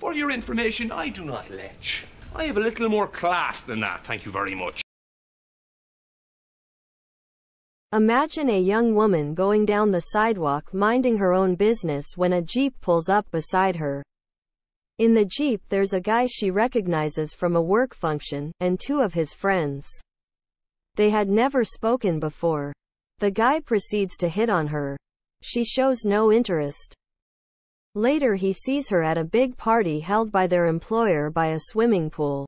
For your information, I do not lech. I have a little more class than that, thank you very much. Imagine a young woman going down the sidewalk minding her own business when a Jeep pulls up beside her. In the Jeep there's a guy she recognizes from a work function, and two of his friends. They had never spoken before. The guy proceeds to hit on her. She shows no interest. Later he sees her at a big party held by their employer by a swimming pool.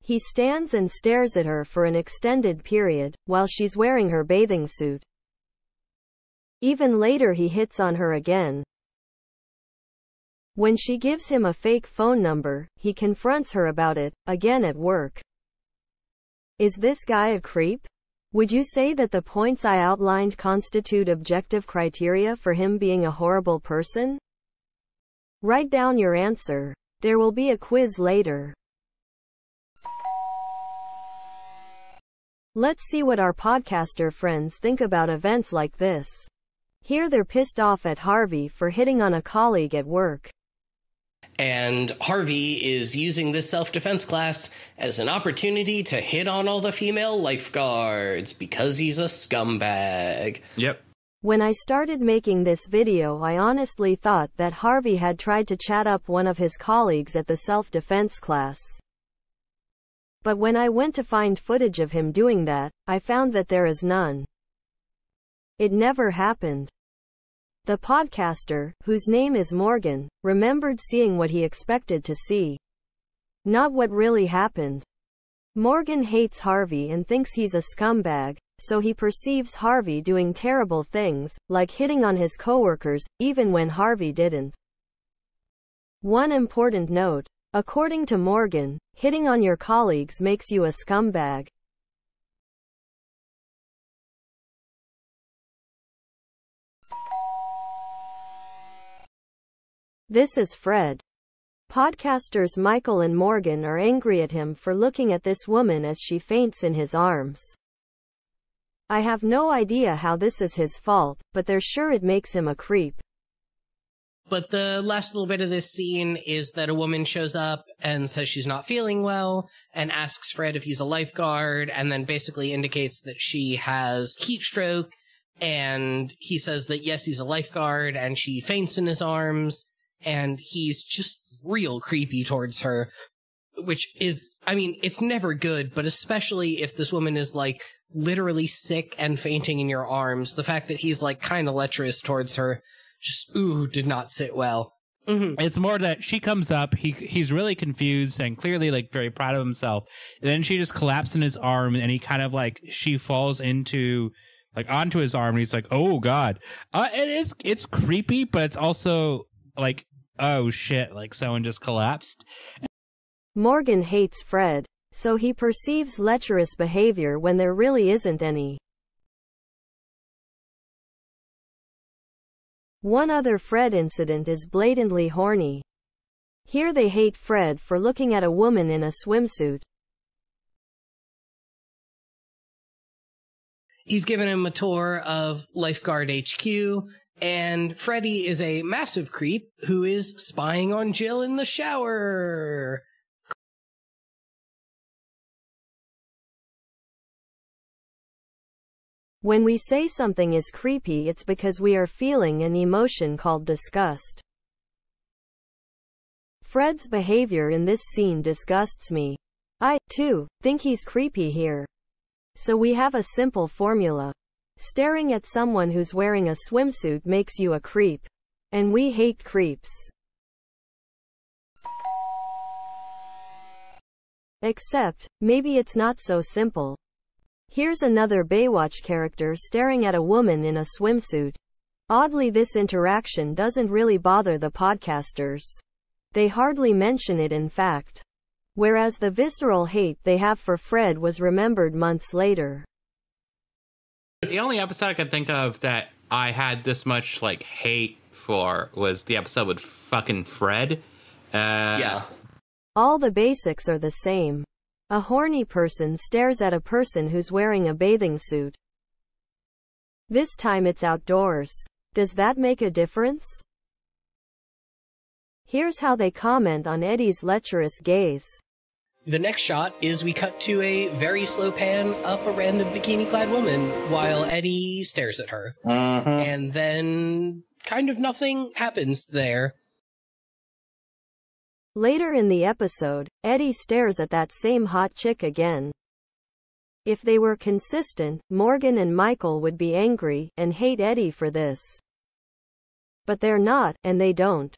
He stands and stares at her for an extended period, while she's wearing her bathing suit. Even later he hits on her again. When she gives him a fake phone number, he confronts her about it, again at work. Is this guy a creep? Would you say that the points I outlined constitute objective criteria for him being a horrible person? Write down your answer. There will be a quiz later. Let's see what our podcaster friends think about events like this. Here they're pissed off at Harvey for hitting on a colleague at work. And Harvey is using this self-defense class as an opportunity to hit on all the female lifeguards because he's a scumbag. Yep. When I started making this video, I honestly thought that Harvey had tried to chat up one of his colleagues at the self-defense class. But when I went to find footage of him doing that, I found that there is none. It never happened. The podcaster, whose name is Morgan, remembered seeing what he expected to see. Not what really happened. Morgan hates Harvey and thinks he's a scumbag, so he perceives Harvey doing terrible things, like hitting on his coworkers, even when Harvey didn't. One important note. According to Morgan, hitting on your colleagues makes you a scumbag. This is Fred. Podcasters Michael and Morgan are angry at him for looking at this woman as she faints in his arms. I have no idea how this is his fault, but they're sure it makes him a creep. But the last little bit of this scene is that a woman shows up and says she's not feeling well and asks Fred if he's a lifeguard and then basically indicates that she has heat stroke, and he says that yes, he's a lifeguard, and she faints in his arms, and he's just real creepy towards her, which is, I mean, it's never good, but especially if this woman is like literally sick and fainting in your arms, the fact that he's like kind of lecherous towards her just, did not sit well. Mm-hmm. It's more that she comes up, he's really confused and clearly like very proud of himself. And then she just collapses in his arm, and he kind of like, she falls into like onto his arm, and he's like, oh God. It's creepy, but it's also like, oh shit, like someone just collapsed. Morgan hates Fred, so he perceives lecherous behavior when there really isn't any. One other Fred incident is blatantly horny. Here they hate Fred for looking at a woman in a swimsuit. He's given him a tour of Lifeguard HQ, and Freddy is a massive creep who is spying on Jill in the shower. When we say something is creepy, it's because we are feeling an emotion called disgust. Fred's behavior in this scene disgusts me. I, too, think he's creepy here. So we have a simple formula. Staring at someone who's wearing a swimsuit makes you a creep. And we hate creeps. Except, maybe it's not so simple. Here's another Baywatch character staring at a woman in a swimsuit. Oddly, this interaction doesn't really bother the podcasters. They hardly mention it, in fact. Whereas the visceral hate they have for Fred was remembered months later. The only episode I could think of that I had this much like hate for was the episode with fucking Fred. Yeah. All the basics are the same. A horny person stares at a person who's wearing a bathing suit. This time it's outdoors. Does that make a difference? Here's how they comment on Eddie's lecherous gaze. The next shot is we cut to a very slow pan up a random bikini-clad woman while Eddie stares at her. And then kind of nothing happens there. Later in the episode, Eddie stares at that same hot chick again. If they were consistent, Morgan and Michael would be angry and hate Eddie for this. But they're not, and they don't.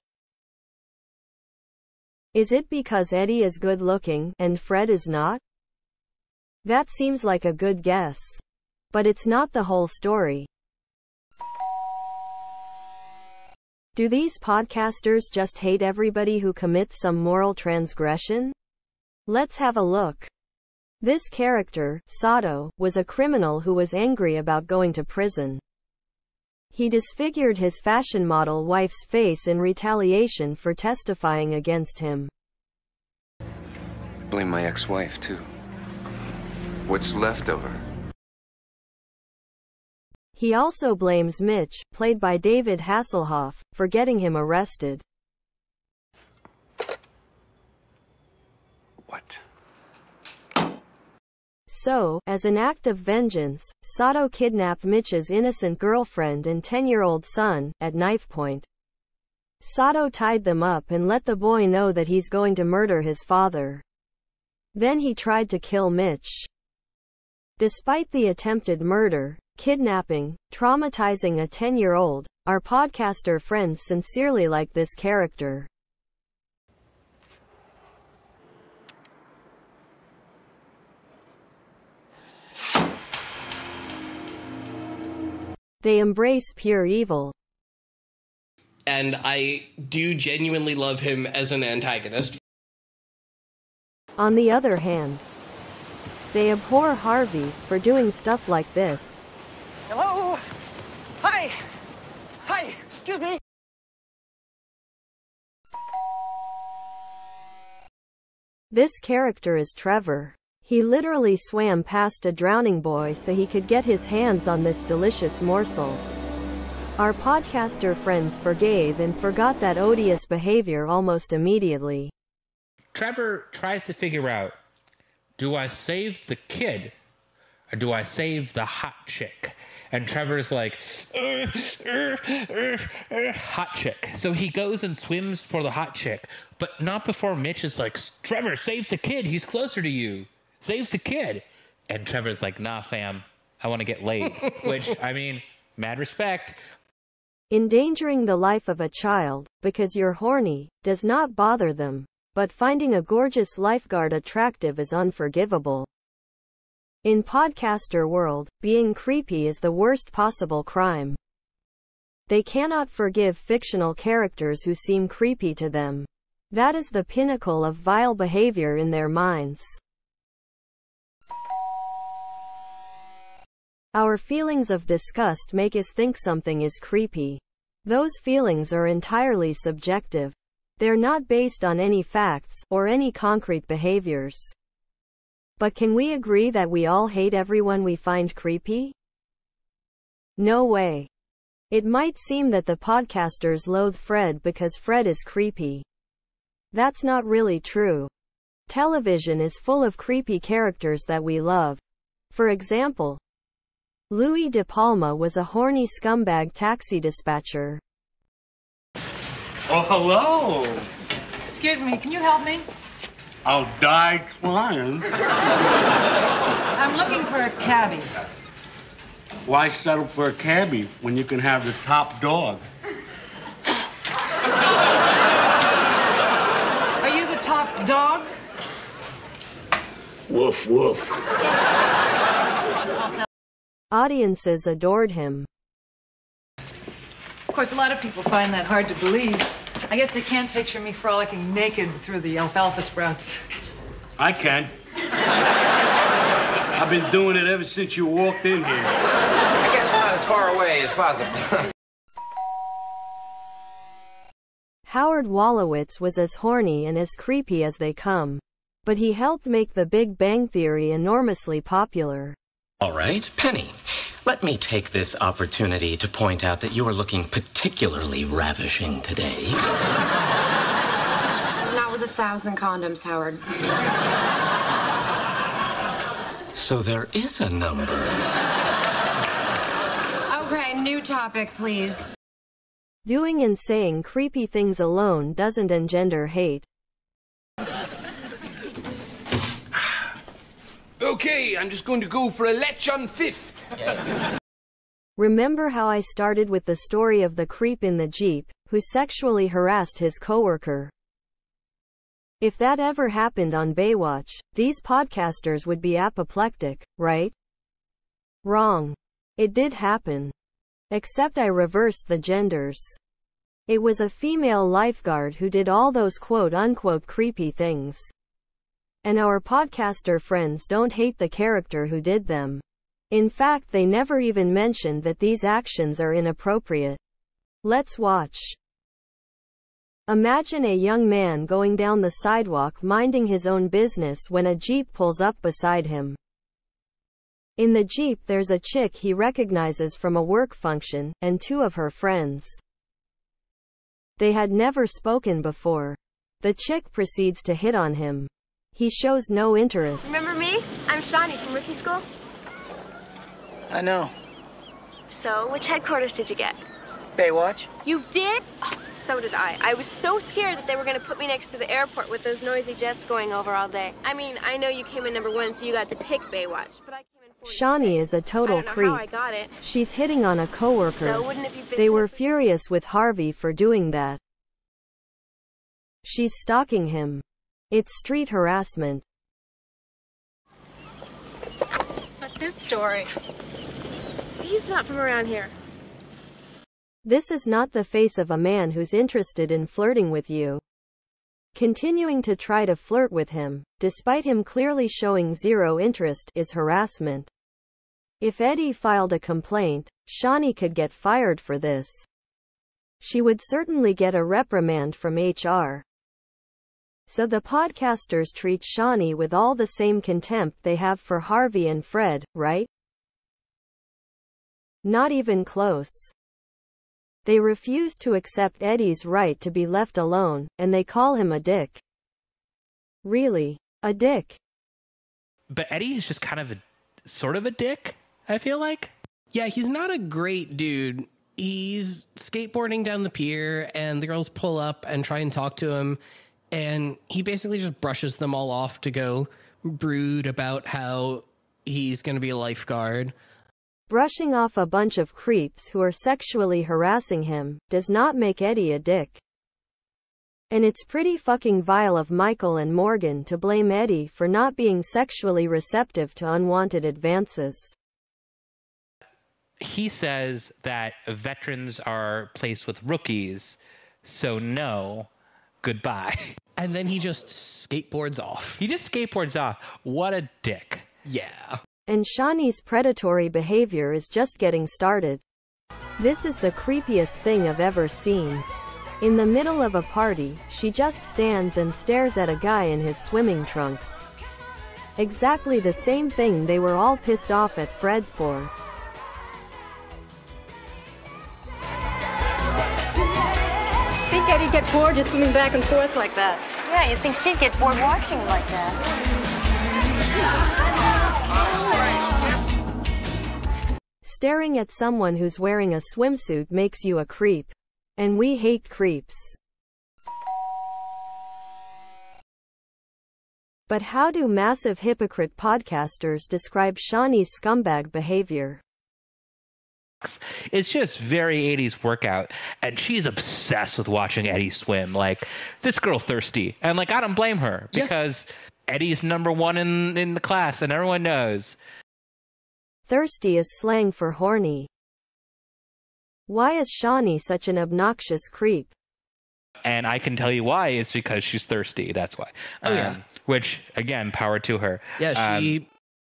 Is it because Eddie is good-looking, and Fred is not? That seems like a good guess. But it's not the whole story. Do these podcasters just hate everybody who commits some moral transgression? Let's have a look. This character, Sato, was a criminal who was angry about going to prison. He disfigured his fashion model wife's face in retaliation for testifying against him. Blame my ex-wife, too. What's left of her? He also blames Mitch, played by David Hasselhoff, for getting him arrested. What? So, as an act of vengeance, Sato kidnapped Mitch's innocent girlfriend and 10-year-old son, at knife point. Sato tied them up and let the boy know that he's going to murder his father. Then he tried to kill Mitch. Despite the attempted murder, kidnapping, traumatizing a 10-year-old, our podcaster friends sincerely like this character. They embrace pure evil. And I do genuinely love him as an antagonist. On the other hand, they abhor Harvey for doing stuff like this. Hello? Hi! Hi! Excuse me! This character is Trevor. He literally swam past a drowning boy so he could get his hands on this delicious morsel. Our podcaster friends forgave and forgot that odious behavior almost immediately. Trevor tries to figure out, do I save the kid or do I save the hot chick? And Trevor's like, hot chick. So he goes and swims for the hot chick, but not before Mitch is like, Trevor, save the kid. He's closer to you. Save the kid. And Trevor's like, nah, fam, I want to get laid. Which, I mean, mad respect. Endangering the life of a child, because you're horny, does not bother them. But finding a gorgeous lifeguard attractive is unforgivable. In podcaster world, being creepy is the worst possible crime. They cannot forgive fictional characters who seem creepy to them. That is the pinnacle of vile behavior in their minds. Our feelings of disgust make us think something is creepy. Those feelings are entirely subjective. They're not based on any facts, or any concrete behaviors. But can we agree that we all hate everyone we find creepy? No way. It might seem that the podcasters loathe Fred because Fred is creepy. That's not really true. Television is full of creepy characters that we love. For example, Louis De Palma was a horny scumbag taxi dispatcher. Oh, hello. Excuse me, can you help me? I'll die trying. I'm looking for a cabbie. Why settle for a cabbie when you can have the top dog? Are you the top dog? Woof, woof. Audiences adored him. Of course, a lot of people find that hard to believe. I guess they can't picture me frolicking naked through the alfalfa sprouts. I can. I've been doing it ever since you walked in here. I guess we're not as far away as possible. Howard Wolowitz was as horny and as creepy as they come. But he helped make The Big Bang Theory enormously popular. All right, Penny, let me take this opportunity to point out that you are looking particularly ravishing today. 1,000 condoms, Howard. So there is a number. Okay, new topic, please. Doing and saying creepy things alone doesn't engender hate. Okay, I'm just going to go for a lech on 5th. Remember how I started with the story of the creep in the Jeep, who sexually harassed his coworker? If that ever happened on Baywatch, these podcasters would be apoplectic, right? Wrong. It did happen. Except I reversed the genders. It was a female lifeguard who did all those quote-unquote creepy things. And our podcaster friends don't hate the character who did them. In fact, they never even mentioned that these actions are inappropriate. Let's watch. Imagine a young man going down the sidewalk minding his own business when a Jeep pulls up beside him. In the Jeep there's a chick he recognizes from a work function, and 2 of her friends. They had never spoken before. The chick proceeds to hit on him. He shows no interest. Remember me? I'm Shawnee from Rookie School. I know. So, which headquarters did you get? Baywatch. You did? Oh, so did I. I was so scared that they were going to put me next to the airport with those noisy jets going over all day. I mean, I know you came in number 1, so you got to pick Baywatch, but I came in 46. Shawnee is a total I don't know creep. how I got it. She's hitting on a coworker. So wouldn't it be They were furious with Harvey for doing that. She's stalking him. It's street harassment. What's his story? He's not from around here. This is not the face of a man who's interested in flirting with you. Continuing to try to flirt with him, despite him clearly showing zero interest, is harassment. If Eddie filed a complaint, Shawnee could get fired for this. She would certainly get a reprimand from HR. So the podcasters treat Shawnee with all the same contempt they have for Harvey and Fred, right? Not even close. They refuse to accept Eddie's right to be left alone, and they call him a dick. Really? A dick? But Eddie is just kind of sort of a dick, I feel like. Yeah, he's not a great dude. He's skateboarding down the pier, and the girls pull up and try and talk to him, and he basically just brushes them all off to go brood about how he's going to be a lifeguard. Brushing off a bunch of creeps who are sexually harassing him does not make Eddie a dick. And it's pretty fucking vile of Michael and Morgan to blame Eddie for not being sexually receptive to unwanted advances. He says that veterans are placed with rookies, so no, goodbye. And then he just skateboards off. He just skateboards off. What a dick. Yeah. And Shawnee's predatory behavior is just getting started. This is the creepiest thing I've ever seen. In the middle of a party, she just stands and stares at a guy in his swimming trunks. Exactly the same thing they were all pissed off at Fred for. I think Eddie'd get bored just swimming back and forth like that. Yeah, you'd think she'd get bored watching him like that. Staring at someone who's wearing a swimsuit makes you a creep. And we hate creeps. But how do massive hypocrite podcasters describe Shawnee's scumbag behavior? It's just very 80s workout, and she's obsessed with watching Eddie swim. Like, this girl thirsty, and like, I don't blame her, because Eddie's number 1 in the class, and everyone knows. Thirsty is slang for horny. Why is Shawnee such an obnoxious creep? And I can tell you why. It's because she's thirsty. That's why. Which, again, power to her. Yeah,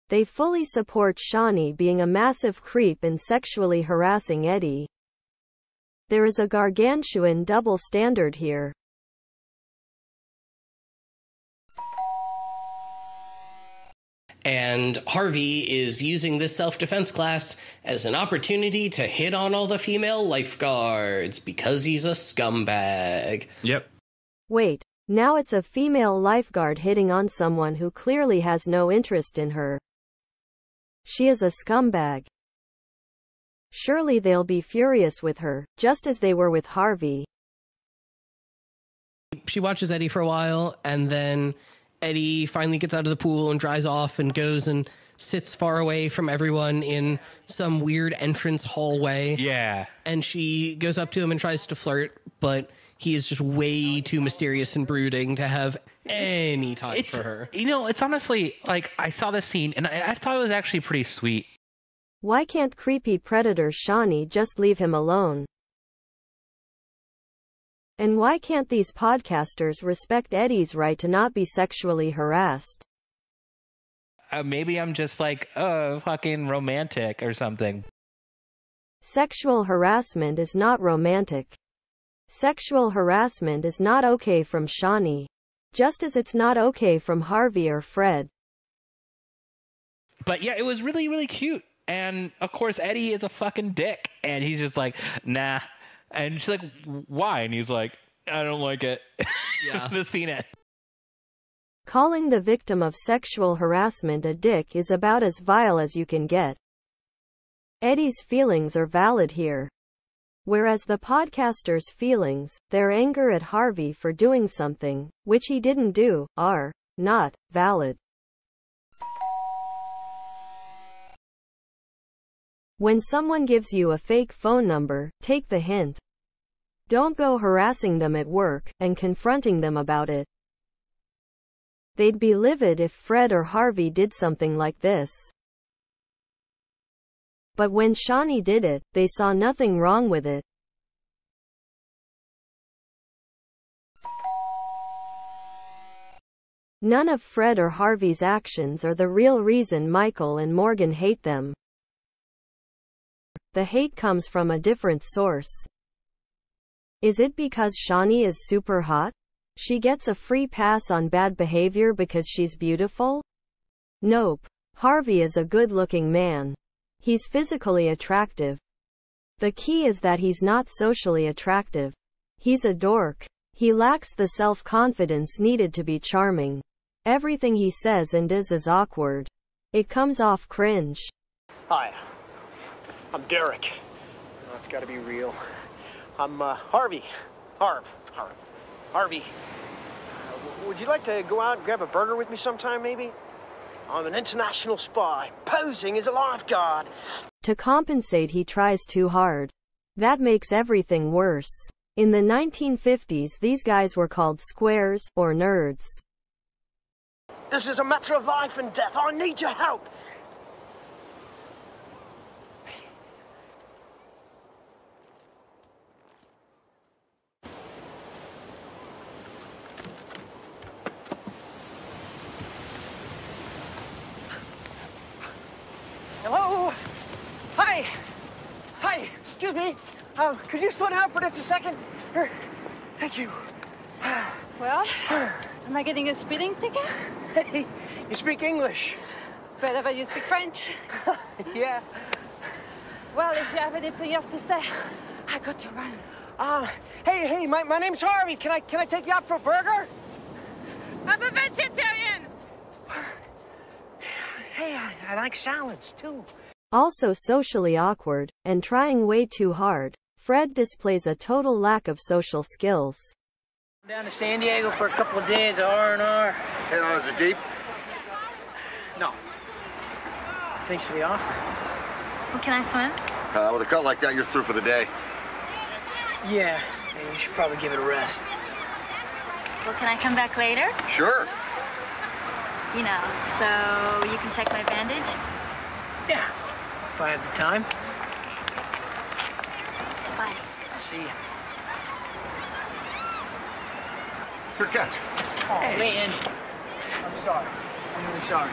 They fully support Shawnee being a massive creep and sexually harassing Eddie. There is a gargantuan double standard here. And Harvey is using this self-defense class as an opportunity to hit on all the female lifeguards because he's a scumbag. Yep. Wait, Now it's a female lifeguard hitting on someone who clearly has no interest in her. She is a scumbag. Surely they'll be furious with her, just as they were with Harvey. She watches Eddie for a while, and then Eddie finally gets out of the pool and dries off and goes and sits far away from everyone in some weird entrance hallway. Yeah. And she goes up to him and tries to flirt, but he is just way too mysterious and brooding to have any time for her. You know, it's honestly, like, I saw this scene, and I thought it was actually pretty sweet. Why can't creepy predator Shawnee just leave him alone? And why can't these podcasters respect Eddie's right to not be sexually harassed? Maybe I'm just like, fucking romantic or something. Sexual harassment is not romantic. Sexual harassment is not okay from Shawnee. Just as it's not okay from Harvey or Fred. But yeah, it was really, really cute. And of course, Eddie is a fucking dick. And he's just like, nah. And she's like, why? And he's like, I don't like it. Yeah. The scene ends. Calling the victim of sexual harassment a dick is about as vile as you can get. Eddie's feelings are valid here. Whereas the podcaster's feelings, their anger at Harvey for doing something, which he didn't do, are not valid. When someone gives you a fake phone number, take the hint. Don't go harassing them at work and confronting them about it. They'd be livid if Fred or Harvey did something like this. But when Shawnee did it, they saw nothing wrong with it. None of Fred or Harvey's actions are the real reason Michael and Morgan hate them. The hate comes from a different source. Is it because Shawnee is super hot? She gets a free pass on bad behavior because she's beautiful? Nope. Harvey is a good-looking man. He's physically attractive. The key is that he's not socially attractive. He's a dork. He lacks the self-confidence needed to be charming. Everything he says and does is awkward. It comes off cringe. Hi. I'm Derek. Oh, it's gotta be real. I'm Harvey. Harvey. Would you like to go out and grab a burger with me sometime, maybe? I'm an international spy, posing as a lifeguard. To compensate, he tries too hard. That makes everything worse. In the 1950s, these guys were called squares, or nerds. This is a matter of life and death. I need your help. Hello? Hi. Hi, excuse me. Could you slow down for just a second? Here. Thank you. Well, am I getting a speeding ticket? Hey, you speak English. Better than you speak French. Yeah. Well, if you have anything else to say, I got to run. Hey, my name's Harvey. Can I take you out for a burger? I'm a vegetarian. Hey, I like salads, too. Also socially awkward, and trying way too hard, Fred displays a total lack of social skills. Down to San Diego for a couple of days of R&R. Hey, is it deep? No. Thanks for the offer. Well, can I swim? With a cut like that, you're through for the day. Yeah, you should probably give it a rest. Well, can I come back later? Sure. You know, so you can check my bandage? Yeah, if I have the time. Bye. I'll see you. Here, catch. Oh, hey. Man. I'm sorry. I'm really sorry.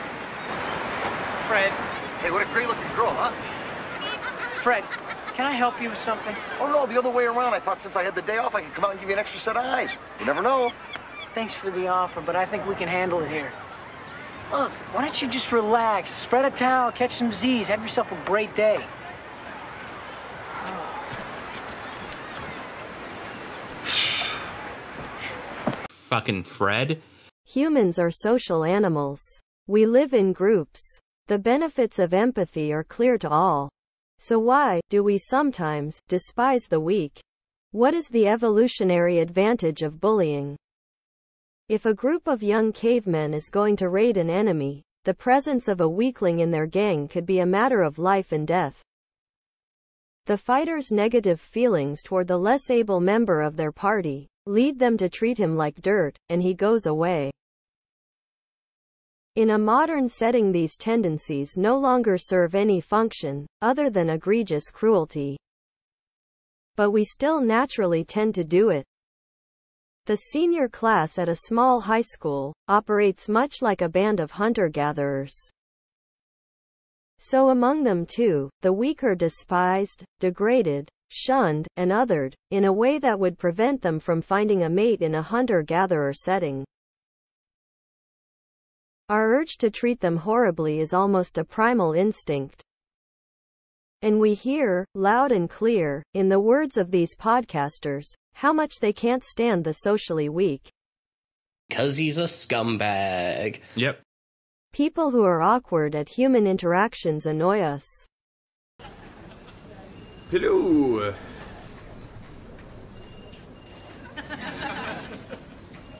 Fred. Hey, what a great-looking girl, huh? Fred, can I help you with something? Oh, no, the other way around. I thought since I had the day off, I could come out and give you an extra set of eyes. You never know. Thanks for the offer, but I think we can handle it here. Look, why don't you just relax, spread a towel, catch some Z's, have yourself a great day. fucking Fred. Humans are social animals. We live in groups. The benefits of empathy are clear to all. So why do we sometimes despise the weak? What is the evolutionary advantage of bullying? If a group of young cavemen is going to raid an enemy, the presence of a weakling in their gang could be a matter of life and death. The fighters' negative feelings toward the less able member of their party lead them to treat him like dirt, and he goes away. In a modern setting, these tendencies no longer serve any function, other than egregious cruelty. But we still naturally tend to do it. The senior class at a small high school operates much like a band of hunter-gatherers. So among them too, the weak are despised, degraded, shunned, and othered, in a way that would prevent them from finding a mate in a hunter-gatherer setting. Our urge to treat them horribly is almost a primal instinct. And we hear, loud and clear, in the words of these podcasters, how much they can't stand the socially weak. 'Cause he's a scumbag. Yep. People who are awkward at human interactions annoy us. Hello.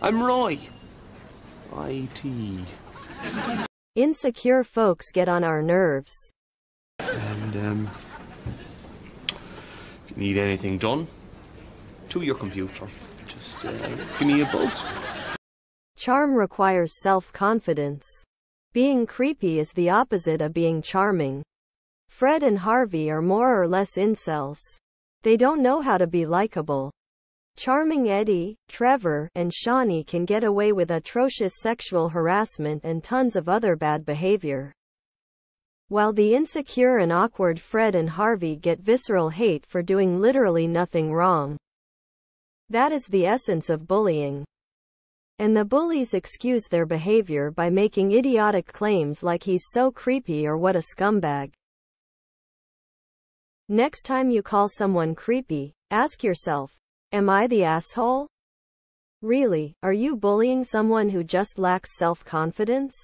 I'm Roy. IT. Insecure folks get on our nerves. And, if you need anything done, to your computer, just give me a buzz. Charm requires self-confidence. Being creepy is the opposite of being charming. Fred and Harvey are more or less incels. They don't know how to be likable. Charming Eddie, Trevor, and Shawnee can get away with atrocious sexual harassment and tons of other bad behavior. While the insecure and awkward Fred and Harvey get visceral hate for doing literally nothing wrong. That is the essence of bullying. And the bullies excuse their behavior by making idiotic claims like he's so creepy or what a scumbag. Next time you call someone creepy, ask yourself, am I the asshole? Really, are you bullying someone who just lacks self-confidence?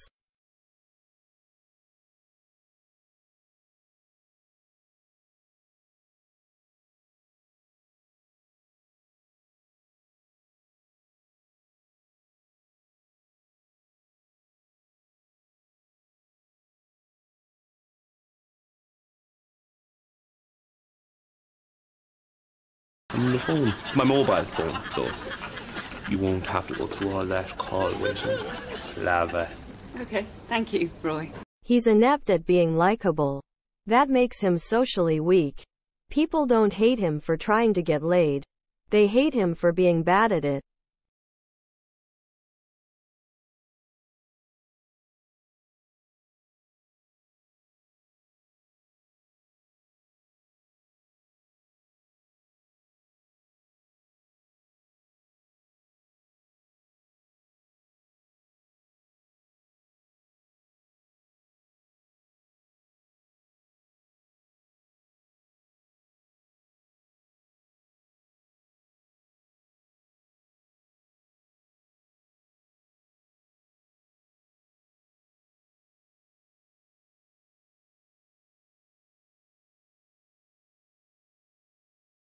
I'm on the phone. It's my mobile phone, so you won't have to go through all that call waiting. Lava. Okay, thank you, Roy. He's inept at being likable. That makes him socially weak. People don't hate him for trying to get laid. They hate him for being bad at it.